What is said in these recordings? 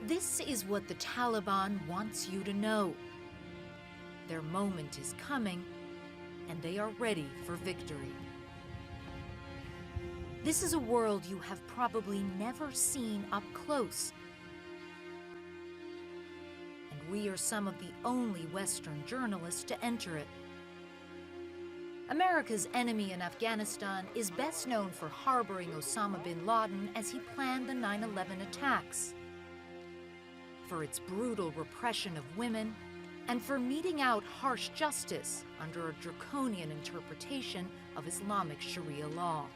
This is what the Taliban wants you to know. Their moment is coming, and they are ready for victory. This is a world you have probably never seen up close. And we are some of the only Western journalists to enter it. America's enemy in Afghanistan is best known for harboring Osama bin Laden as he planned the 9/11 attacks, for its brutal repression of women, and for meting out harsh justice under a draconian interpretation of Islamic Sharia law.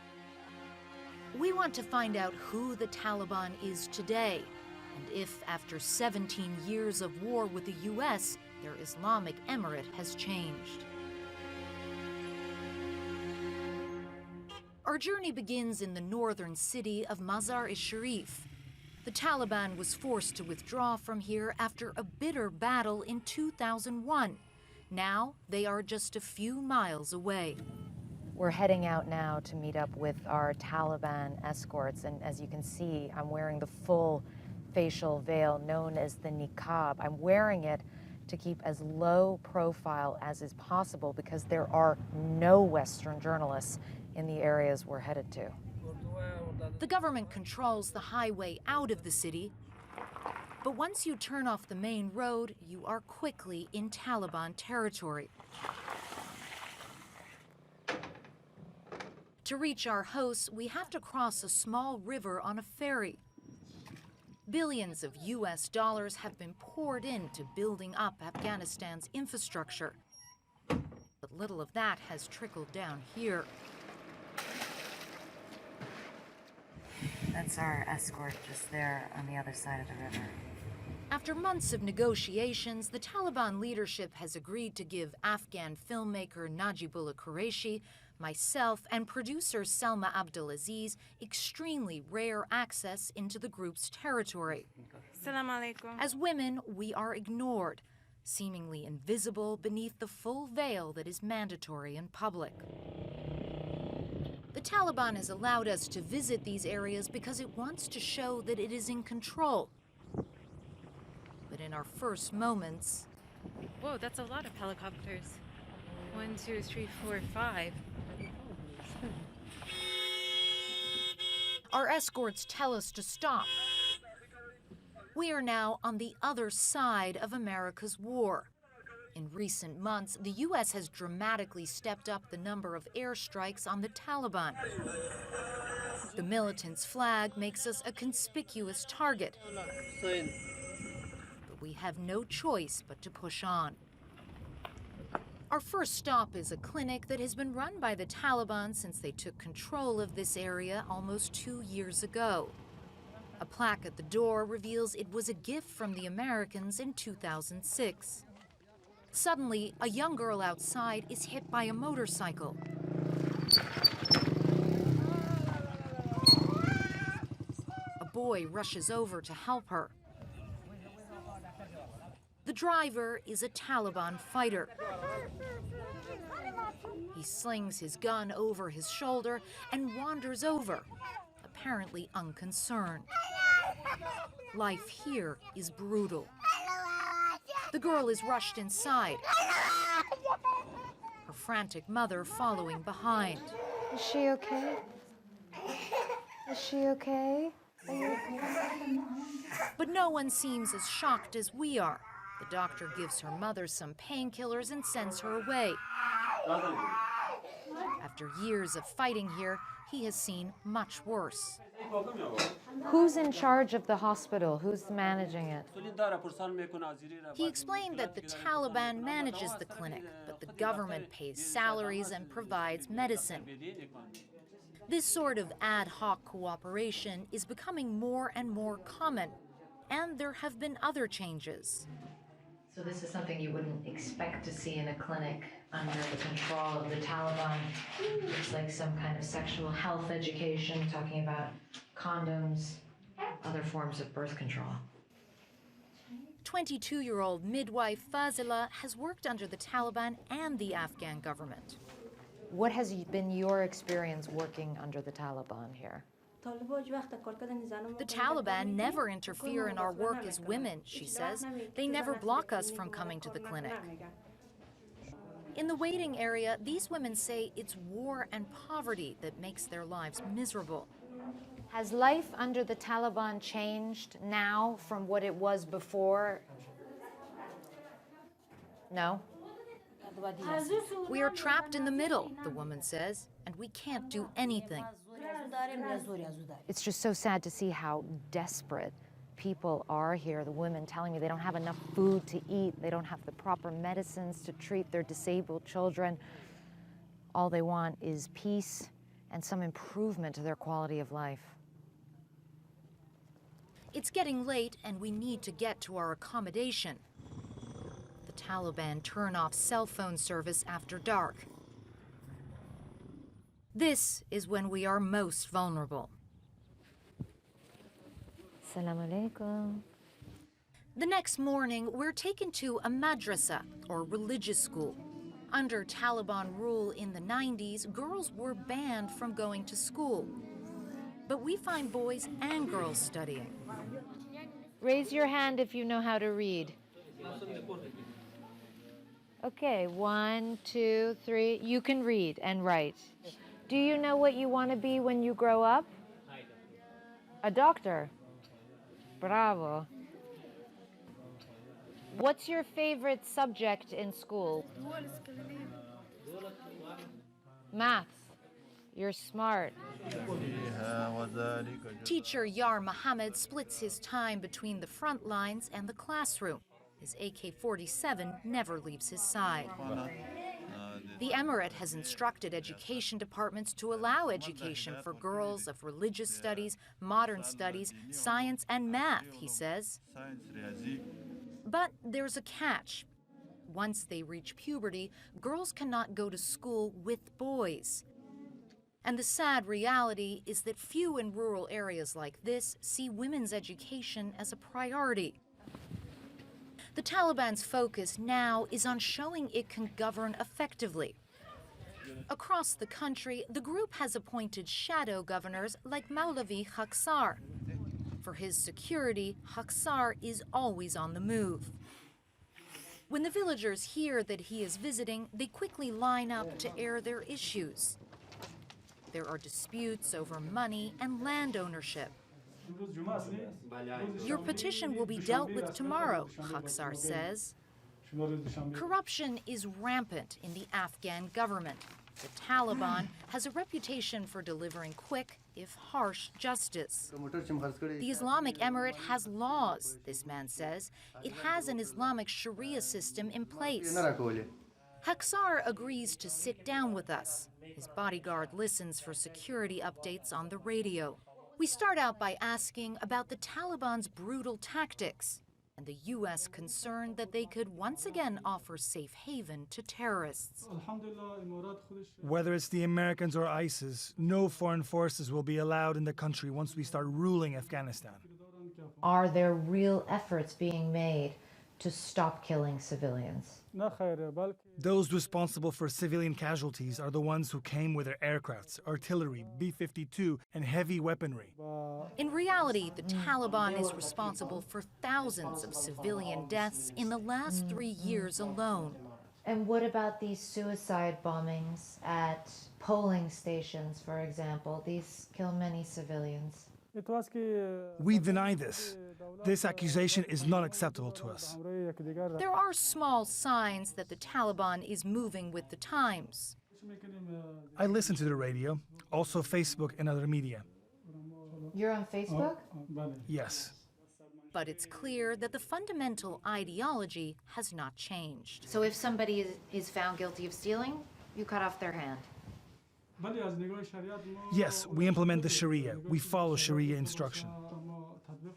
We want to find out who the Taliban is today, and if, after 17 years of war with the US, their Islamic emirate has changed. Our journey begins in the northern city of Mazar-e-Sharif. The Taliban was forced to withdraw from here after a bitter battle in 2001. Now, they are just a few miles away. We're heading out now to meet up with our Taliban escorts, and as you can see, I'm wearing the full facial veil known as the niqab. I'm wearing it to keep as low profile as is possible because there are no Western journalists in the areas we're headed to. The government controls the highway out of the city, but once you turn off the main road, you are quickly in Taliban territory. To reach our hosts, we have to cross a small river on a ferry. Billions of US dollars have been poured into building up Afghanistan's infrastructure, but little of that has trickled down here. That's our escort just there on the other side of the river. After months of negotiations, the Taliban leadership has agreed to give Afghan filmmaker Najibullah Qureshi, myself, and producer Selma Abdulaziz extremely rare access into the group's territory. Assalamu alaikum. As women, we are ignored, seemingly invisible beneath the full veil that is mandatory in public. The Taliban has allowed us to visit these areas because it wants to show that it is in control. But in our first moments... Whoa, that's a lot of helicopters. 1, 2, 3, 4, 5. Our escorts tell us to stop. We are now on the other side of America's war. In recent months, the U.S. has dramatically stepped up the number of airstrikes on the Taliban. The militant's flag makes us a conspicuous target. But we have no choice but to push on. Our first stop is a clinic that has been run by the Taliban since they took control of this area almost 2 years ago. A plaque at the door reveals it was a gift from the Americans in 2006. Suddenly, a young girl outside is hit by a motorcycle. A boy rushes over to help her. The driver is a Taliban fighter. He slings his gun over his shoulder and wanders over, apparently unconcerned. Life here is brutal. The girl is rushed inside, her frantic mother following behind. Is she okay? Is she okay? Are you okay? But no one seems as shocked as we are. The doctor gives her mother some painkillers and sends her away. After years of fighting here, he has seen much worse. Who's in charge of the hospital? Who's managing it? He explained that the Taliban manages the clinic, but the government pays salaries and provides medicine. This sort of ad hoc cooperation is becoming more and more common, and there have been other changes. So this is something you wouldn't expect to see in a clinic under the control of the Taliban. It's like some kind of sexual health education, talking about condoms, other forms of birth control. 22-year-old midwife Fazila has worked under the Taliban and the Afghan government. What has been your experience working under the Taliban here? The Taliban never interfere in our work as women, she says. They never block us from coming to the clinic. In the waiting area, these women say it's war and poverty that makes their lives miserable. Has life under the Taliban changed now from what it was before? No. We are trapped in the middle, the woman says, and we can't do anything. It's just so sad to see how desperate people are here. The women telling me they don't have enough food to eat, they don't have the proper medicines to treat their disabled children. All they want is peace and some improvement to their quality of life. It's getting late and we need to get to our accommodation. The Taliban turn off cell phone service after dark. This is when we are most vulnerable. Assalamu alaikum. The next morning, we're taken to a madrasa, or religious school. Under Taliban rule in the 90s, girls were banned from going to school. But we find boys and girls studying. Raise your hand if you know how to read. Okay, 1, 2, 3. You can read and write. Do you know what you want to be when you grow up? A doctor. Bravo. What's your favorite subject in school? Maths. You're smart. Teacher Yar Mohammed splits his time between the front lines and the classroom. His AK-47 never leaves his side. The emirate has instructed education departments to allow education for girls of religious studies, modern studies, science, and math, he says. But there's a catch. Once they reach puberty, girls cannot go to school with boys. And the sad reality is that few in rural areas like this see women's education as a priority. The Taliban's focus now is on showing it can govern effectively. Across the country, the group has appointed shadow governors like Maulavi Haksar. For his security, Haksar is always on the move. When the villagers hear that he is visiting, they quickly line up to air their issues. There are disputes over money and land ownership. Your petition will be dealt with tomorrow, Haksar says. Corruption is rampant in the Afghan government. The Taliban has a reputation for delivering quick, if harsh, justice. The Islamic Emirate has laws, this man says. It has an Islamic Sharia system in place. Haksar agrees to sit down with us. His bodyguard listens for security updates on the radio. We start out by asking about the Taliban's brutal tactics and the U.S. concern that they could once again offer safe haven to terrorists. Whether it's the Americans or ISIS, no foreign forces will be allowed in the country once we start ruling Afghanistan. Are there real efforts being made to stop killing civilians? Those responsible for civilian casualties are the ones who came with their aircrafts, artillery, B-52, and heavy weaponry. In reality, the Taliban is responsible for thousands of civilian deaths in the last 3 years alone. And what about these suicide bombings at polling stations, for example? These kill many civilians. We deny this. This accusation is not acceptable to us. There are small signs that the Taliban is moving with the times. I listen to the radio, also Facebook and other media. You're on Facebook? Yes. But it's clear that the fundamental ideology has not changed. So if somebody is found guilty of stealing, you cut off their hand? Yes, we implement the Sharia. We follow Sharia instruction.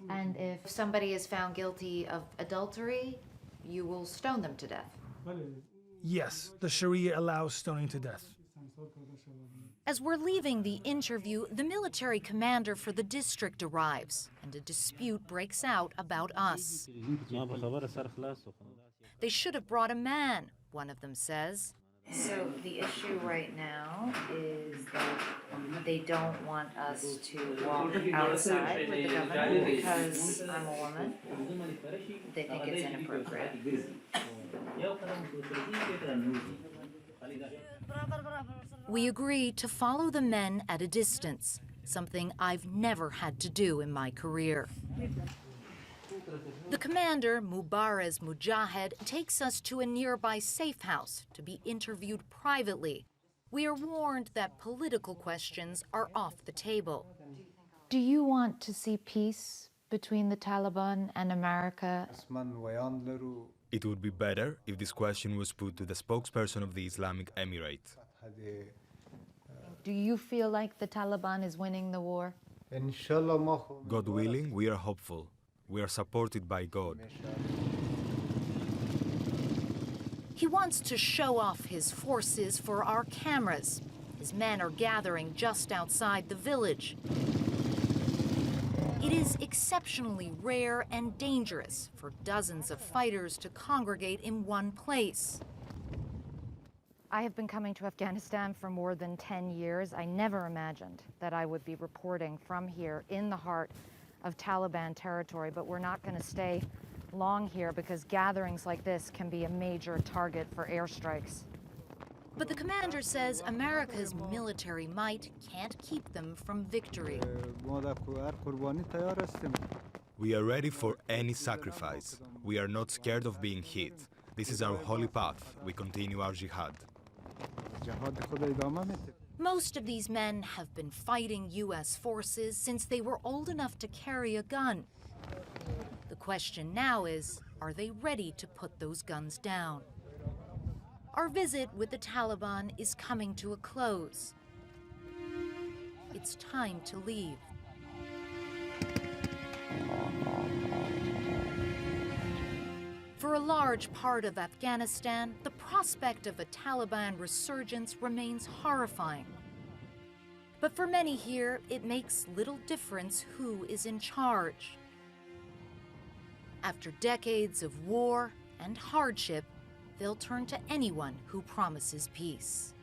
And if somebody is found guilty of adultery, you will stone them to death? Yes, the Sharia allows stoning to death. As we're leaving the interview, the military commander for the district arrives, and a dispute breaks out about us. They should have brought a man, one of them says. So the issue right now is that they don't want us to walk outside with the governor because I'm a woman. They think it's inappropriate. We agree to follow the men at a distance, something I've never had to do in my career. The commander, Mubarez Mujahed, takes us to a nearby safe house to be interviewed privately. We are warned that political questions are off the table. Do you want to see peace between the Taliban and America? It would be better if this question was put to the spokesperson of the Islamic Emirate. Do you feel like the Taliban is winning the war? God willing, we are hopeful. We are supported by God. He wants to show off his forces for our cameras. His men are gathering just outside the village. It is exceptionally rare and dangerous for dozens of fighters to congregate in one place. I have been coming to Afghanistan for more than 10 years. I never imagined that I would be reporting from here in the heart of Taliban territory, but we're not going to stay long here because gatherings like this can be a major target for airstrikes. But the commander says America's military might can't keep them from victory. We are ready for any sacrifice. We are not scared of being hit. This is our holy path. We continue our jihad. Most of these men have been fighting U.S. forces since they were old enough to carry a gun. The question now is, are they ready to put those guns down? Our visit with the Taliban is coming to a close. It's time to leave. For a large part of Afghanistan, the prospect of a Taliban resurgence remains horrifying. But for many here, it makes little difference who is in charge. After decades of war and hardship, they'll turn to anyone who promises peace.